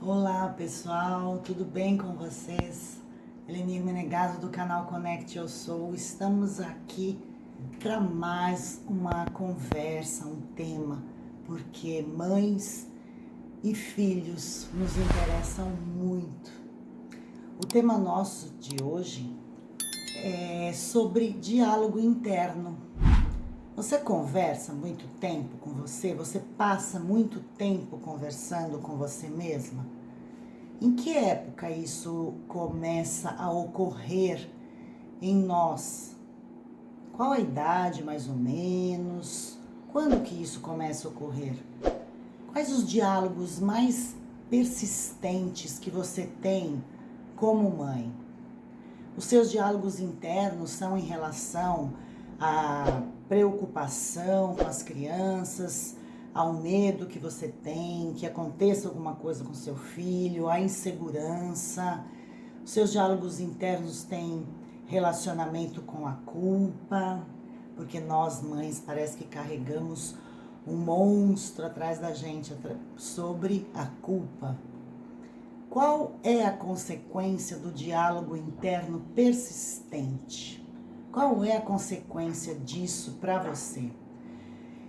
Olá pessoal, tudo bem com vocês? Eleni Menegaso do canal Conect Eu Sou. Estamos aqui para mais uma conversa, um tema, porque mães e filhos nos interessam muito. O tema nosso de hoje é sobre diálogo interno. Você conversa muito tempo com você? Você passa muito tempo conversando com você mesma? Em que época isso começa a ocorrer em nós? Qual a idade, mais ou menos? Quando que isso começa a ocorrer? Quais os diálogos mais persistentes que você tem como mãe? Os seus diálogos internos são em relação à preocupação com as crianças, ao medo que você tem, que aconteça alguma coisa com seu filho, à insegurança. Os seus diálogos internos têm relacionamento com a culpa, porque nós mães parece que carregamos um monstro atrás da gente sobre a culpa. Qual é a consequência do diálogo interno persistente? Qual é a consequência disso para você?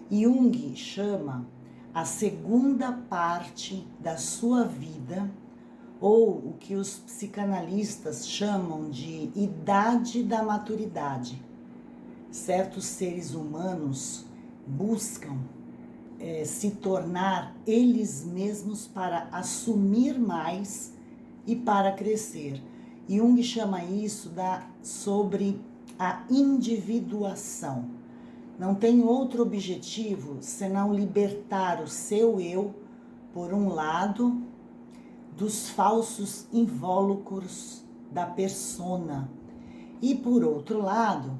Jung chama a segunda parte da sua vida, ou o que os psicanalistas chamam de idade da maturidade. Certos seres humanos buscam se tornar eles mesmos para assumir mais e para crescer. Jung chama isso sobre a individuação. Não tem outro objetivo senão libertar o seu eu, por um lado, dos falsos invólucros da persona e, por outro lado,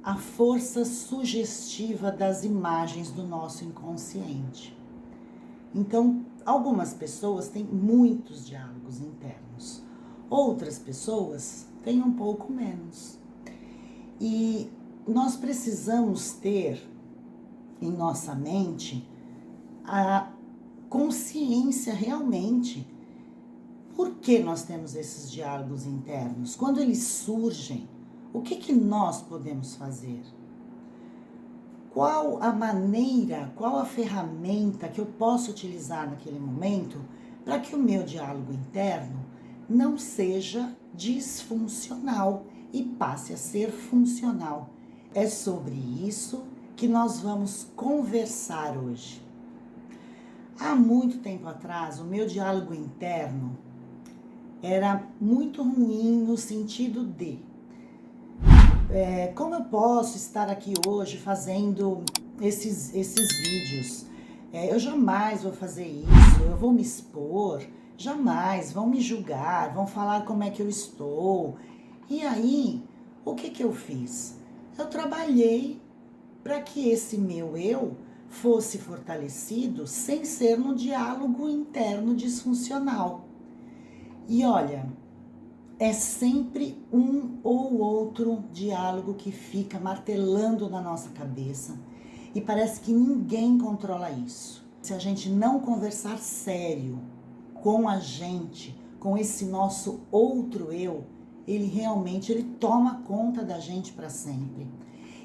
a força sugestiva das imagens do nosso inconsciente. Então, algumas pessoas têm muitos diálogos internos, outras pessoas têm um pouco menos. E nós precisamos ter em nossa mente a consciência realmente por que nós temos esses diálogos internos. Quando eles surgem, o que nós podemos fazer? Qual a maneira, qual a ferramenta que eu posso utilizar naquele momento para que o meu diálogo interno não seja disfuncional e passe a ser funcional? É sobre isso que nós vamos conversar hoje. Há muito tempo atrás, o meu diálogo interno era muito ruim no sentido de como eu posso estar aqui hoje fazendo esses vídeos? Eu jamais vou fazer isso, eu vou me expor, jamais, vão me julgar, vão falar como é que eu estou. E aí, o que eu fiz? Eu trabalhei para que esse meu eu fosse fortalecido sem ser no diálogo interno disfuncional. E olha, é sempre um ou outro diálogo que fica martelando na nossa cabeça e parece que ninguém controla isso. Se a gente não conversar sério com a gente, com esse nosso outro eu, ele toma conta da gente para sempre.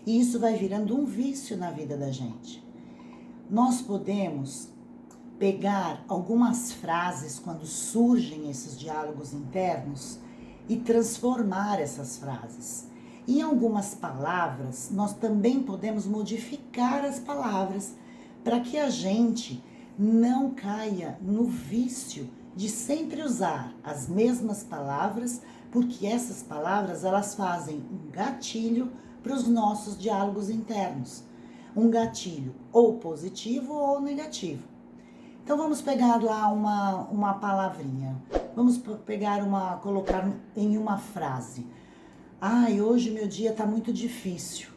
E isso vai virando um vício na vida da gente. Nós podemos pegar algumas frases quando surgem esses diálogos internos e transformar essas frases. Em algumas palavras, nós também podemos modificar as palavras para que a gente não caia no vício de sempre usar as mesmas palavras, porque essas palavras elas fazem um gatilho para os nossos diálogos internos. Um gatilho ou positivo ou negativo. Então vamos pegar lá uma palavrinha. Vamos colocar em uma frase. Hoje meu dia está muito difícil.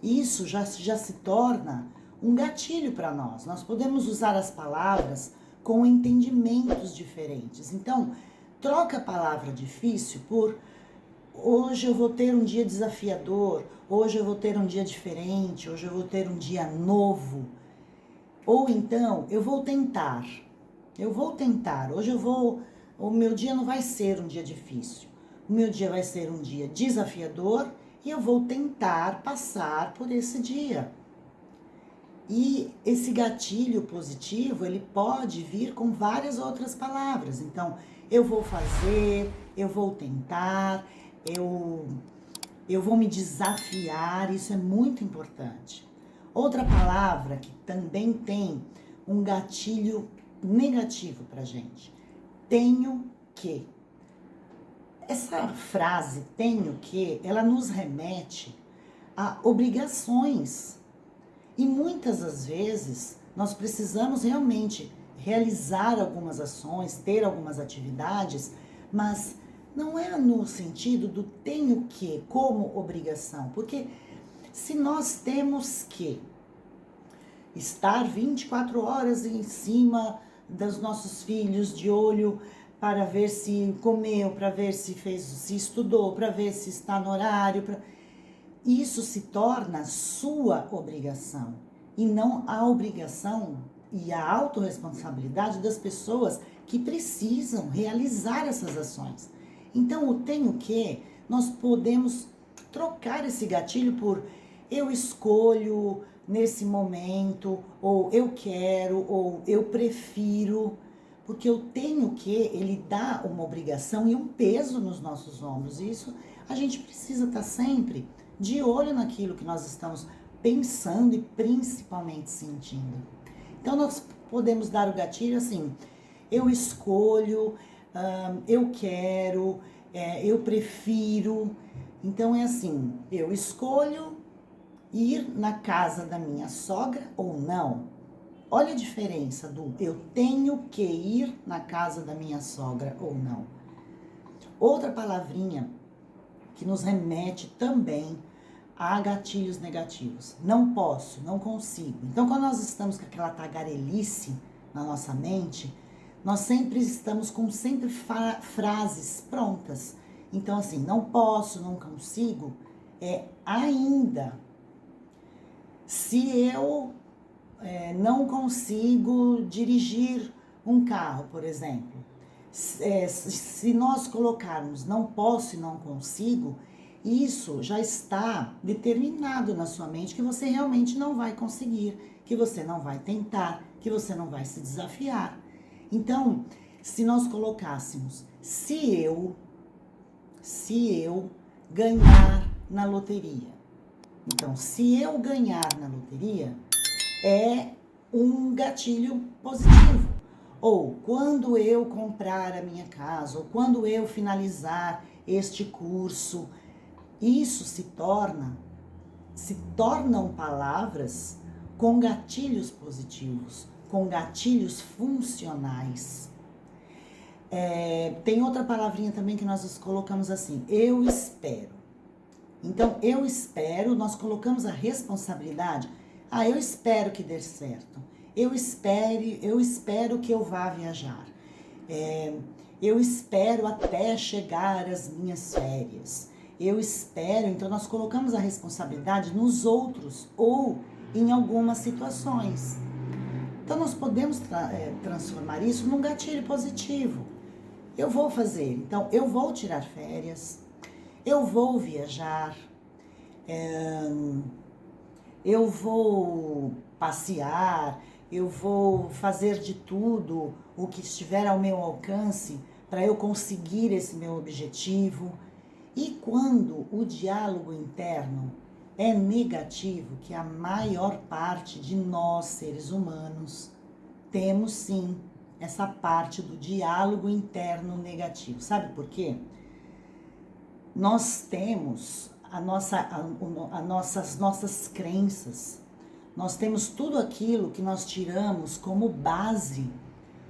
Isso já se torna um gatilho para nós. Nós podemos usar as palavras com entendimentos diferentes. Então, troca a palavra difícil por hoje eu vou ter um dia desafiador, hoje eu vou ter um dia diferente, hoje eu vou ter um dia novo. Ou então, eu vou tentar. Eu vou tentar. Hoje o meu dia não vai ser um dia difícil. O meu dia vai ser um dia desafiador e eu vou tentar passar por esse dia. E esse gatilho positivo, ele pode vir com várias outras palavras. Então, eu vou fazer, eu vou tentar, eu vou me desafiar, isso é muito importante. Outra palavra que também tem um gatilho negativo pra gente. Tenho que. Essa frase, tenho que, ela nos remete a obrigações. E muitas das vezes nós precisamos realmente realizar algumas ações, ter algumas atividades, mas não é no sentido do tenho que como obrigação, porque se nós temos que estar 24 horas em cima dos nossos filhos, de olho para ver se comeu, para ver se fez, se estudou, para ver se está no horário, isso se torna sua obrigação e não a obrigação e a autorresponsabilidade das pessoas que precisam realizar essas ações. Então, o tenho que, nós podemos trocar esse gatilho por eu escolho nesse momento, ou eu quero, ou eu prefiro, porque eu tenho que, ele dá uma obrigação e um peso nos nossos ombros. E isso a gente precisa estar sempre de olho naquilo que nós estamos pensando e principalmente sentindo. Então, nós podemos dar o gatilho assim, eu escolho, eu quero, eu prefiro. Então, é assim, eu escolho ir na casa da minha sogra ou não. Olha a diferença do eu tenho que ir na casa da minha sogra ou não. Outra palavrinha que nos remete também a gatilhos negativos. Não posso, não consigo. Então, quando nós estamos com aquela tagarelice na nossa mente, nós sempre estamos com frases prontas. Então, assim, não posso, não consigo, é ainda. Se eu não consigo dirigir um carro, por exemplo, se nós colocarmos não posso e não consigo, isso já está determinado na sua mente que você realmente não vai conseguir, que você não vai tentar, que você não vai se desafiar. Então, se nós colocássemos se eu ganhar na loteria. Então, se eu ganhar na loteria, é um gatilho positivo. Ou quando eu comprar a minha casa, ou quando eu finalizar este curso, isso se tornam palavras com gatilhos positivos, com gatilhos funcionais. Tem outra palavrinha também que nós colocamos assim, eu espero. Então, eu espero, nós colocamos a responsabilidade. Eu espero que dê certo. Eu espero que eu vá viajar. Eu espero até chegar às minhas férias. Eu espero, então nós colocamos a responsabilidade nos outros ou em algumas situações. Então, nós podemos transformar isso num gatilho positivo. Eu vou fazer, então, eu vou tirar férias, eu vou viajar, eu vou passear, eu vou fazer de tudo o que estiver ao meu alcance para eu conseguir esse meu objetivo. E quando o diálogo interno é negativo, que a maior parte de nós, seres humanos, temos sim essa parte do diálogo interno negativo. Sabe por quê? Nós temos as nossas crenças, nós temos tudo aquilo que nós tiramos como base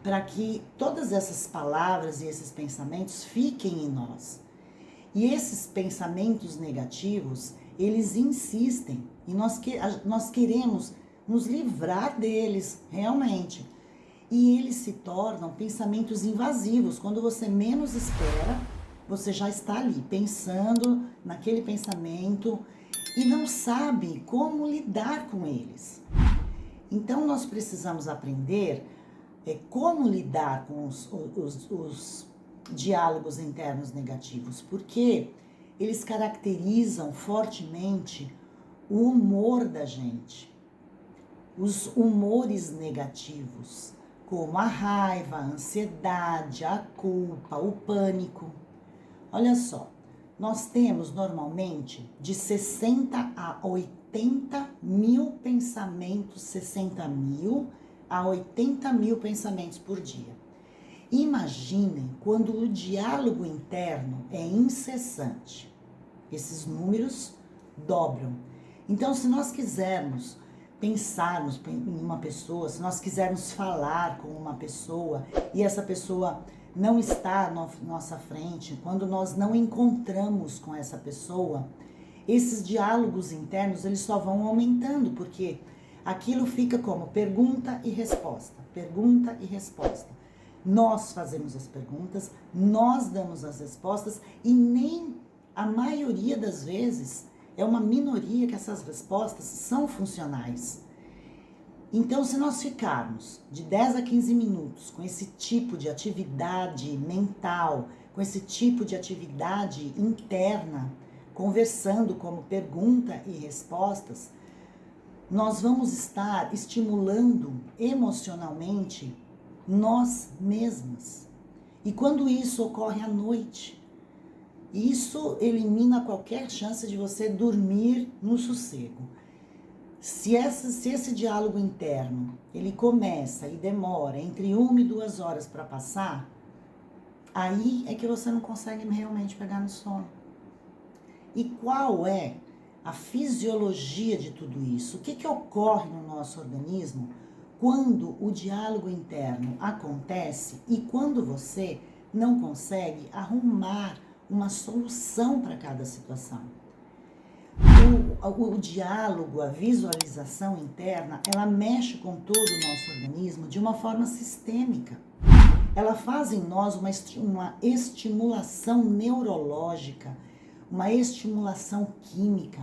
para que todas essas palavras e esses pensamentos fiquem em nós. E esses pensamentos negativos, eles insistem e nós queremos nos livrar deles realmente. E eles se tornam pensamentos invasivos. Quando você menos espera, você já está ali pensando naquele pensamento e não sabe como lidar com eles. Então, nós precisamos aprender como lidar com os diálogos internos negativos, porque eles caracterizam fortemente o humor da gente, os humores negativos, como a raiva, a ansiedade, a culpa, o pânico. Olha só, nós temos normalmente de 60 a 80 mil pensamentos, 60 mil a 80 mil pensamentos por dia. Imaginem quando o diálogo interno é incessante. Esses números dobram. Então, se nós quisermos pensarmos em uma pessoa, se nós quisermos falar com uma pessoa e essa pessoa não está à nossa frente, quando nós não encontramos com essa pessoa, esses diálogos internos eles só vão aumentando, porque aquilo fica como pergunta e resposta, pergunta e resposta. Nós fazemos as perguntas, nós damos as respostas e nem a maioria das vezes é uma minoria que essas respostas são funcionais. Então, se nós ficarmos de 10 a 15 minutos com esse tipo de atividade mental, com esse tipo de atividade interna, conversando como pergunta e respostas, nós vamos estar estimulando emocionalmente nós mesmas. E quando isso ocorre à noite, isso elimina qualquer chance de você dormir no sossego. Se esse diálogo interno, ele começa e demora entre 1 e 2 horas para passar, aí é que você não consegue realmente pegar no sono. E qual é a fisiologia de tudo isso? O que ocorre no nosso organismo quando o diálogo interno acontece e quando você não consegue arrumar uma solução para cada situação? O diálogo, a visualização interna, ela mexe com todo o nosso organismo de uma forma sistêmica. Ela faz em nós uma estimulação neurológica, uma estimulação química.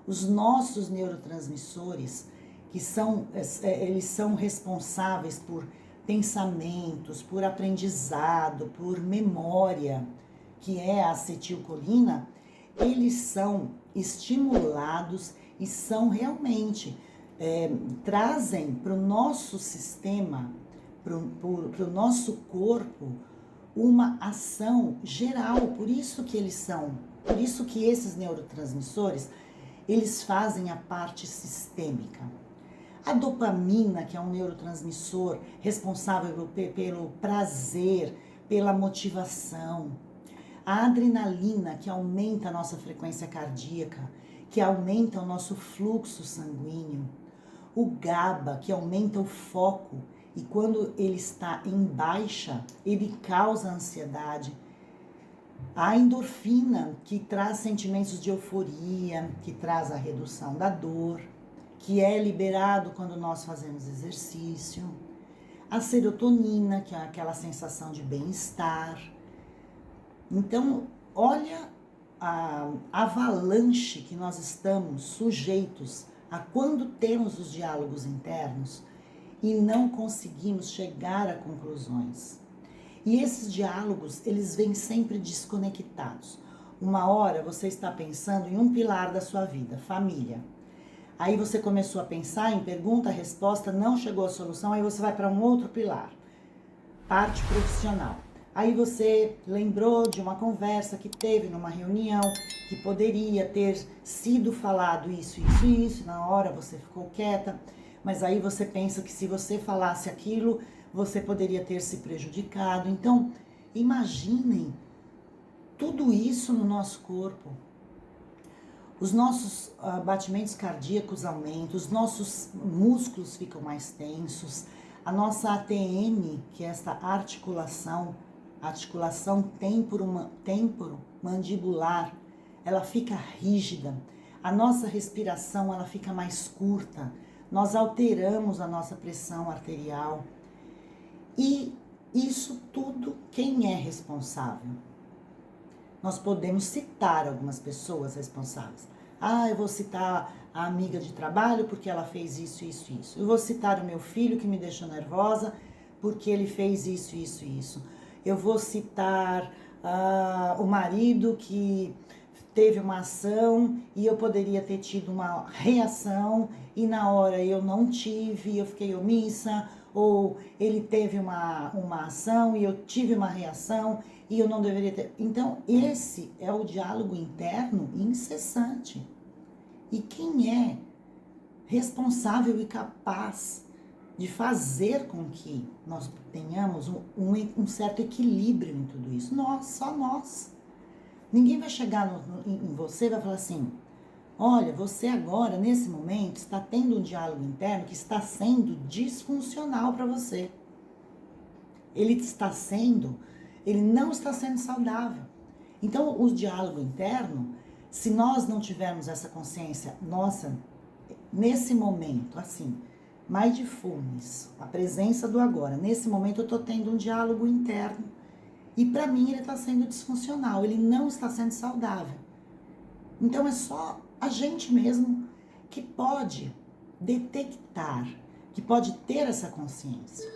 Os nossos neurotransmissores, eles são responsáveis por pensamentos, por aprendizado, por memória, que é a acetilcolina, eles são estimulados e são realmente, trazem para o nosso sistema, para o nosso corpo, uma ação geral. Por isso que esses neurotransmissores, eles fazem a parte sistêmica. A dopamina, que é um neurotransmissor responsável pelo prazer, pela motivação. A adrenalina, que aumenta a nossa frequência cardíaca, que aumenta o nosso fluxo sanguíneo. O GABA, que aumenta o foco, e quando ele está em baixa, ele causa ansiedade. A endorfina, que traz sentimentos de euforia, que traz a redução da dor, que é liberado quando nós fazemos exercício. A serotonina, que é aquela sensação de bem-estar. Então, olha a avalanche que nós estamos sujeitos a quando temos os diálogos internos e não conseguimos chegar a conclusões. E esses diálogos, eles vêm sempre desconectados. Uma hora você está pensando em um pilar da sua vida, família. Aí você começou a pensar em pergunta, resposta, não chegou à solução, aí você vai para um outro pilar, parte profissional. Aí você lembrou de uma conversa que teve numa reunião, que poderia ter sido falado isso, na hora você ficou quieta, mas aí você pensa que se você falasse aquilo, você poderia ter se prejudicado. Então, imaginem tudo isso no nosso corpo. Os nossos batimentos cardíacos aumentam, os nossos músculos ficam mais tensos, a nossa ATM, que é esta articulação temporomandibular, ela fica rígida, a nossa respiração ela fica mais curta, nós alteramos a nossa pressão arterial. E isso tudo, quem é responsável? Nós podemos citar algumas pessoas responsáveis. Eu vou citar a amiga de trabalho porque ela fez isso. Eu vou citar o meu filho que me deixou nervosa porque ele fez isso, isso e isso. Eu vou citar o marido que teve uma ação e eu poderia ter tido uma reação e na hora eu não tive, eu fiquei omissa, ou ele teve uma ação e eu tive uma reação e eu não deveria ter. Então, esse é o diálogo interno incessante. E quem é responsável e capaz de fazer com que nós tenhamos um certo equilíbrio em tudo isso? Nós, só nós. Ninguém vai chegar em você e vai falar assim, olha, você agora, nesse momento, está tendo um diálogo interno que está sendo disfuncional para você. Ele não está sendo saudável. Então, o diálogo interno, se nós não tivermos essa consciência, nossa, nesse momento, assim, mindfulness, a presença do agora, nesse momento eu estou tendo um diálogo interno e para mim ele está sendo disfuncional, ele não está sendo saudável. Então é só a gente mesmo que pode detectar, que pode ter essa consciência.